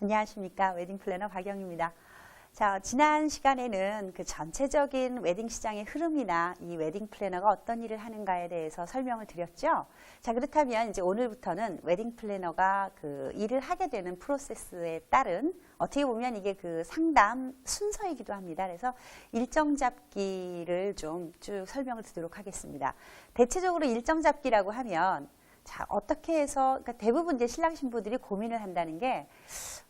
안녕하십니까. 웨딩 플래너 박영입니다. 자, 지난 시간에는 그 전체적인 웨딩 시장의 흐름이나 이 웨딩 플래너가 어떤 일을 하는가에 대해서 설명을 드렸죠. 자, 그렇다면 이제 오늘부터는 웨딩 플래너가 그 일을 하게 되는 프로세스에 따른 어떻게 보면 이게 그 상담 순서이기도 합니다. 그래서 일정 잡기를 좀 쭉 설명을 드리도록 하겠습니다. 대체적으로 일정 잡기라고 하면 자, 어떻게 해서, 그러니까 대부분 이제 신랑 신부들이 고민을 한다는 게,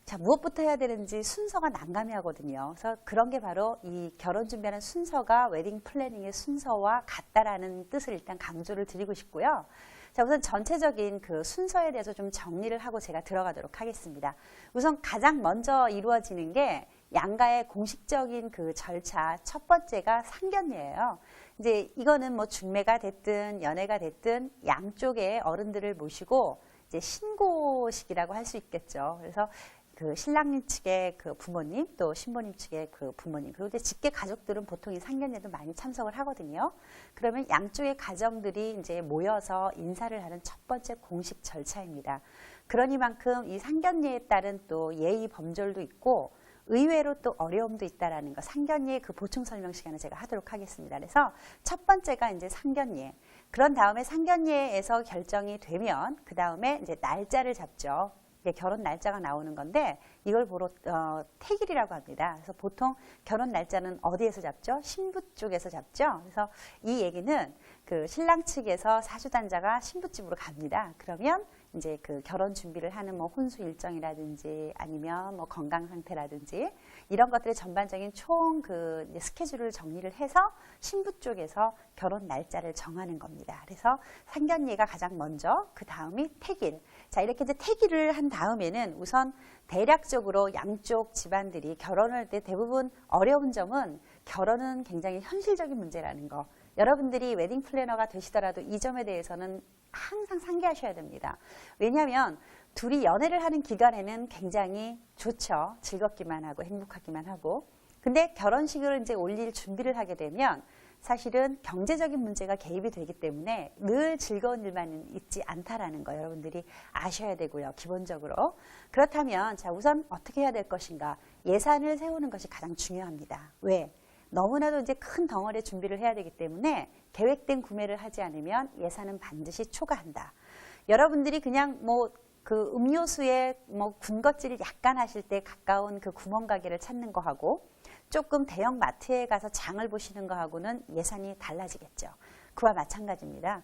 자, 무엇부터 해야 되는지 순서가 난감해 하거든요. 그래서 그런 게 바로 이 결혼 준비하는 순서가 웨딩 플래닝의 순서와 같다라는 뜻을 일단 강조를 드리고 싶고요. 자, 우선 전체적인 그 순서에 대해서 좀 정리를 하고 제가 들어가도록 하겠습니다. 우선 가장 먼저 이루어지는 게 양가의 공식적인 그 절차 첫 번째가 상견례예요. 이제 이거는 뭐 중매가 됐든 연애가 됐든 양쪽의 어른들을 모시고 이제 신고식이라고 할 수 있겠죠. 그래서 그 신랑님 측의 그 부모님 또 신부님 측의 그 부모님 그리고 이제 직계 가족들은 보통 이 상견례도 많이 참석을 하거든요. 그러면 양쪽의 가정들이 이제 모여서 인사를 하는 첫 번째 공식 절차입니다. 그러니만큼 이 상견례에 따른 또 예의 범절도 있고 의외로 또 어려움도 있다라는 거 상견례 그 보충 설명 시간을 제가 하도록 하겠습니다. 그래서 첫 번째가 이제 상견례. 그런 다음에 상견례에서 결정이 되면 그 다음에 이제 날짜를 잡죠. 이게 결혼 날짜가 나오는 건데 이걸 보러 택일이라고 합니다. 그래서 보통 결혼 날짜는 어디에서 잡죠? 신부 쪽에서 잡죠. 그래서 이 얘기는 그 신랑 측에서 사주단자가 신부집으로 갑니다. 그러면 이제 그 결혼 준비를 하는 뭐 혼수 일정이라든지 아니면 뭐 건강 상태라든지 이런 것들의 전반적인 총 그 스케줄을 정리를 해서 신부 쪽에서 결혼 날짜를 정하는 겁니다. 그래서 상견례가 가장 먼저 그 다음이 택일. 자, 이렇게 이제 택일을 한 다음에는 우선 대략적으로 양쪽 집안들이 결혼을 할 때 대부분 어려운 점은 결혼은 굉장히 현실적인 문제라는 거. 여러분들이 웨딩 플래너가 되시더라도 이 점에 대해서는 항상 상기하셔야 됩니다. 왜냐하면 둘이 연애를 하는 기간에는 굉장히 좋죠. 즐겁기만 하고 행복하기만 하고. 근데 결혼식을 이제 올릴 준비를 하게 되면 사실은 경제적인 문제가 개입이 되기 때문에 늘 즐거운 일만 있지 않다라는 거 여러분들이 아셔야 되고요. 기본적으로. 그렇다면 자, 우선 어떻게 해야 될 것인가? 예산을 세우는 것이 가장 중요합니다. 왜? 너무나도 이제 큰 덩어리의 준비를 해야 되기 때문에 계획된 구매를 하지 않으면 예산은 반드시 초과한다. 여러분들이 그냥 뭐 그 음료수에 뭐 군것질을 약간 하실 때 가까운 그 구멍가게를 찾는 거하고 조금 대형 마트에 가서 장을 보시는 거하고는 예산이 달라지겠죠. 그와 마찬가지입니다.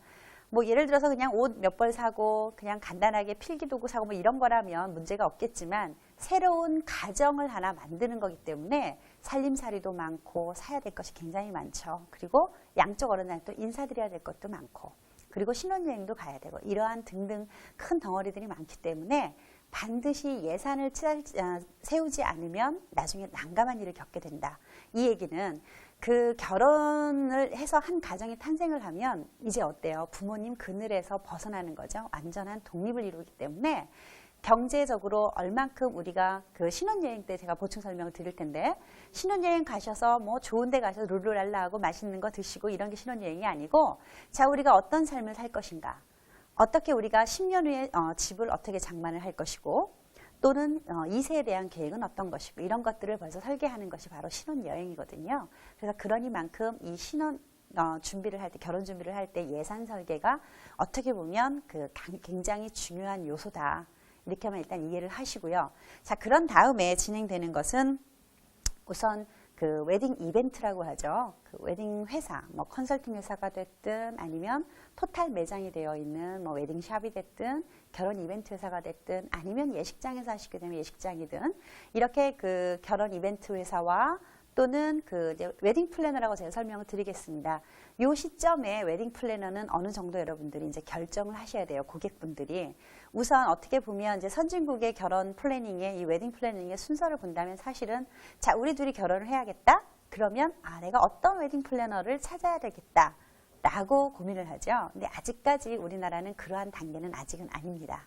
뭐 예를 들어서 그냥 옷 몇 벌 사고 그냥 간단하게 필기도구 사고 뭐 이런 거라면 문제가 없겠지만 새로운 가정을 하나 만드는 거기 때문에 살림살이도 많고 사야 될 것이 굉장히 많죠. 그리고 양쪽 어른한테 또 인사드려야 될 것도 많고 그리고 신혼여행도 가야 되고 이러한 등등 큰 덩어리들이 많기 때문에 반드시 예산을 세우지 않으면 나중에 난감한 일을 겪게 된다. 이 얘기는 그 결혼을 해서 한 가정이 탄생을 하면 이제 어때요? 부모님 그늘에서 벗어나는 거죠. 완전한 독립을 이루기 때문에 경제적으로 얼만큼 우리가 그 신혼여행 때 제가 보충 설명을 드릴 텐데 신혼여행 가셔서 뭐 좋은 데 가셔서 룰루랄라 하고 맛있는 거 드시고 이런 게 신혼여행이 아니고 자, 우리가 어떤 삶을 살 것인가? 어떻게 우리가 10년 후에 집을 어떻게 장만을 할 것이고 또는 2세에 대한 계획은 어떤 것이고 이런 것들을 벌써 설계하는 것이 바로 신혼여행이거든요. 그래서 그러니만큼 이 신혼 준비를 할 때 결혼 준비를 할 때 예산 설계가 어떻게 보면 그 굉장히 중요한 요소다. 이렇게 하면 일단 이해를 하시고요. 자, 그런 다음에 진행되는 것은 우선 그 웨딩 이벤트라고 하죠. 그 웨딩 회사, 뭐 컨설팅 회사가 됐든 아니면 토탈 매장이 되어 있는 뭐 웨딩샵이 됐든 결혼 이벤트 회사가 됐든 아니면 예식장에서 하시게 되면 예식장이든 이렇게 그 결혼 이벤트 회사와 또는 그 이제 웨딩 플래너라고 제가 설명을 드리겠습니다. 이 시점에 웨딩 플래너는 어느 정도 여러분들이 이제 결정을 하셔야 돼요. 고객분들이. 우선 어떻게 보면 이제 선진국의 결혼 플래닝의 이 웨딩 플래닝의 순서를 본다면 사실은 자, 우리 둘이 결혼을 해야겠다. 그러면 아, 내가 어떤 웨딩 플래너를 찾아야 되겠다. 라고 고민을 하죠. 근데 아직까지 우리나라는 그러한 단계는 아직은 아닙니다.